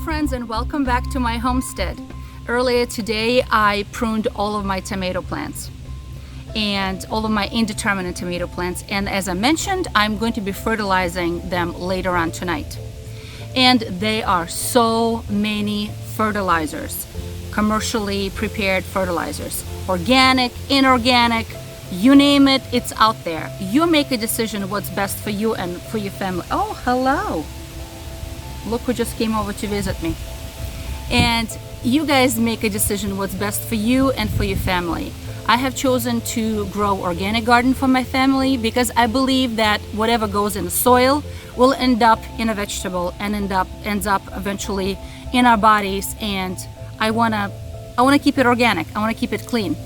friends, and welcome back to my homestead. Earlier today I pruned all of my tomato plants and all of my indeterminate tomato plants, and as I mentioned, I'm going to be fertilizing them later on tonight. And there are so many fertilizers, commercially prepared fertilizers, organic, inorganic, you name it, it's out there. You make a decision what's best for you and for your family. Oh, hello. Look who just came over to visit me. And you guys make a decision what's best for you and for your family. I have chosen to grow organic garden for my family because I believe that whatever goes in the soil will end up in a vegetable and ends up eventually in our bodies, and I wanna keep it organic. I wanna keep it clean.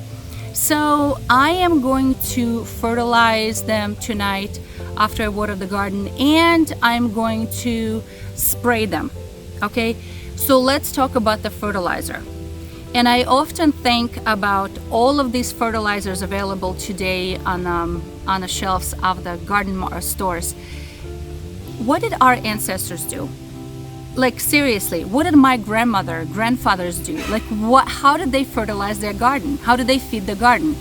So I am going to fertilize them tonight after I water the garden, and I'm going to spray them. Okay, so let's talk about the fertilizer. And I often think about all of these fertilizers available today on the shelves of the garden stores. What did our ancestors do? Like, seriously, what did my grandfathers do? Like, how did they fertilize their garden? How did they feed the garden?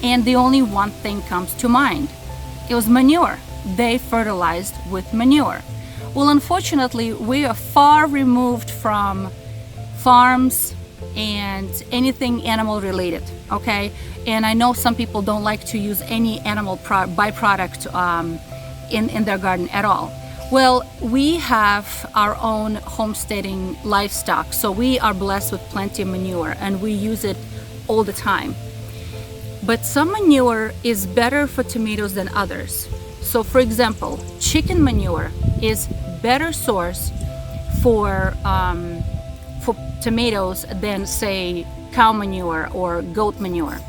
And the only one thing comes to mind. It was manure. They fertilized with manure. Well, unfortunately, we are far removed from farms and anything animal related, okay? And I know some people don't like to use any animal byproduct in their garden at all. Well, we have our own homesteading livestock, so we are blessed with plenty of manure and we use it all the time. But some manure is better for tomatoes than others. So for example, chicken manure is better source for tomatoes than, say, cow manure or goat manure.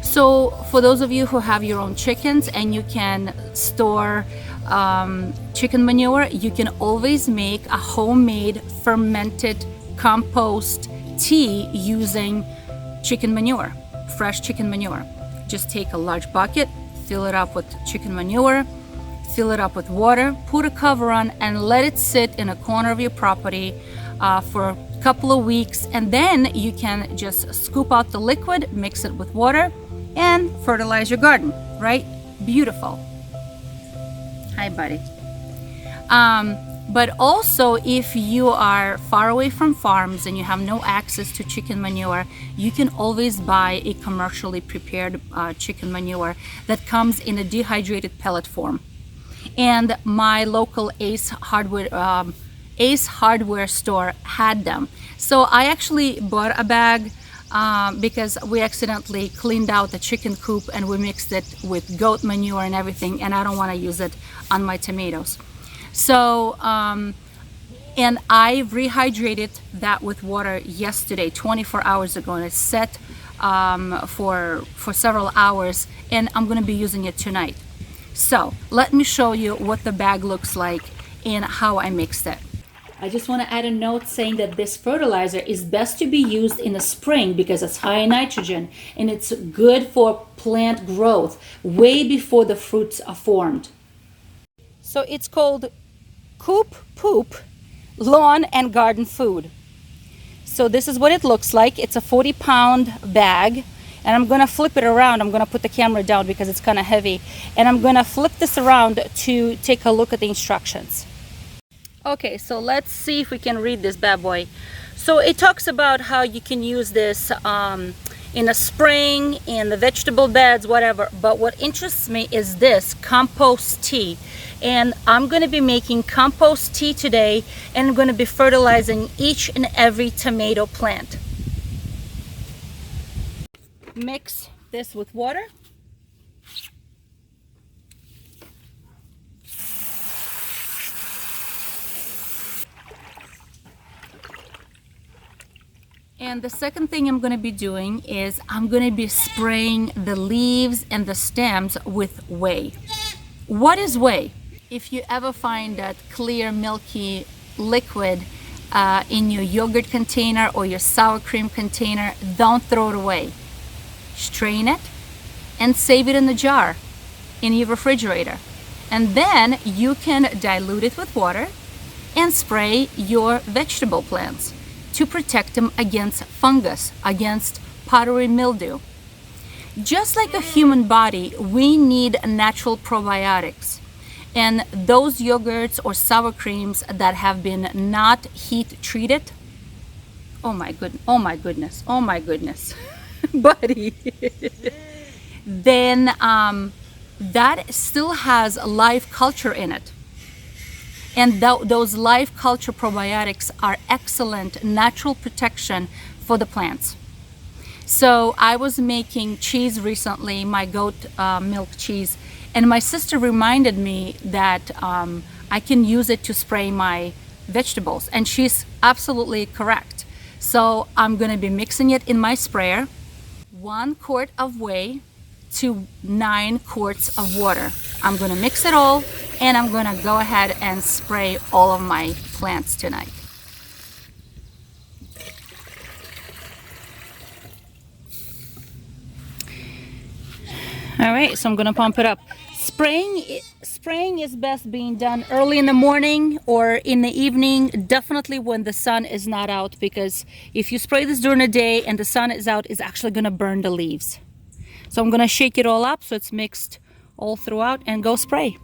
So for those of you who have your own chickens and you can store chicken manure, you can always make a homemade fermented compost tea using chicken manure, fresh chicken manure. Just take a large bucket, fill it up with chicken manure, fill it up with water, put a cover on, and let it sit in a corner of your property for a couple of weeks, and then you can just scoop out the liquid, mix it with water, and fertilize your garden, right? Beautiful. Hi, buddy. But also, if you are far away from farms and you have no access to chicken manure, you can always buy a commercially prepared chicken manure that comes in a dehydrated pellet form. And my local Ace Hardware store had them. So I actually bought a bag because we accidentally cleaned out the chicken coop and we mixed it with goat manure and everything, and I don't want to use it on my tomatoes. So, and I rehydrated that with water yesterday, 24 hours ago, and it's set for several hours, and I'm going to be using it tonight. So let me show you what the bag looks like and how I mixed it. I just want to add a note saying that this fertilizer is best to be used in the spring because it's high in nitrogen and it's good for plant growth way before the fruits are formed. So it's called Coop Poop Lawn and Garden Food. So this is what it looks like. It's a 40-pound bag, and I'm going to flip it around. I'm going to put the camera down because it's kind of heavy, and I'm going to flip this around to take a look at the instructions. Okay, so let's see if we can read this bad boy. So it talks about how you can use this in the spring, in the vegetable beds, whatever. But what interests me is this compost tea. And I'm going to be making compost tea today, and I'm going to be fertilizing each and every tomato plant. Mix this with water. And the second thing I'm going to be doing is I'm going to be spraying the leaves and the stems with whey. What is whey? If you ever find that clear milky liquid in your yogurt container or your sour cream container, don't throw it away. Strain it and save it in a jar in your refrigerator. And then you can dilute it with water and spray your vegetable plants to protect them against fungus, against powdery mildew. Just like a human body, we need natural probiotics. And those yogurts or sour creams that have been not heat treated, oh my goodness, buddy, then that still has live culture in it. And those live culture probiotics are excellent natural protection for the plants. So I was making cheese recently, my goat milk cheese, and my sister reminded me that I can use it to spray my vegetables, and she's absolutely correct. So I'm going to be mixing it in my sprayer, 1 quart of whey to 9 quarts of water. I'm going to mix it all, and I'm going to go ahead and spray all of my plants tonight. All right, so I'm going to pump it up. Spraying is best being done early in the morning or in the evening, definitely when the sun is not out, because if you spray this during the day and the sun is out, it's actually going to burn the leaves. So I'm going to shake it all up so it's mixed all throughout and go spray.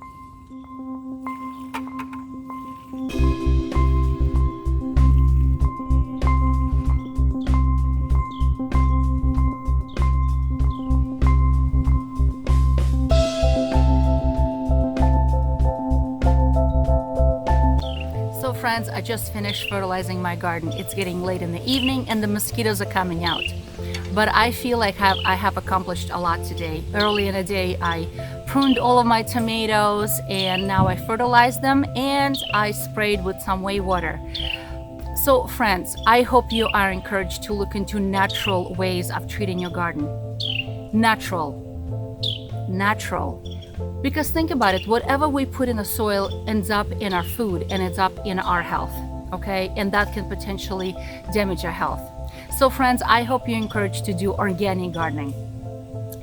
Friends, I just finished fertilizing my garden. It's getting late in the evening and the mosquitoes are coming out. But I feel like I have accomplished a lot today. Early in the day, I pruned all of my tomatoes and now I fertilized them and I sprayed with some whey water. So friends, I hope you are encouraged to look into natural ways of treating your garden. Natural. Because think about it, whatever we put in the soil ends up in our food and ends up in our health, okay? And that can potentially damage our health. So friends, I hope you're encouraged to do organic gardening,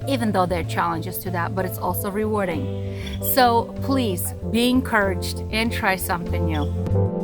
even though there are challenges to that, but it's also rewarding. So please be encouraged and try something new.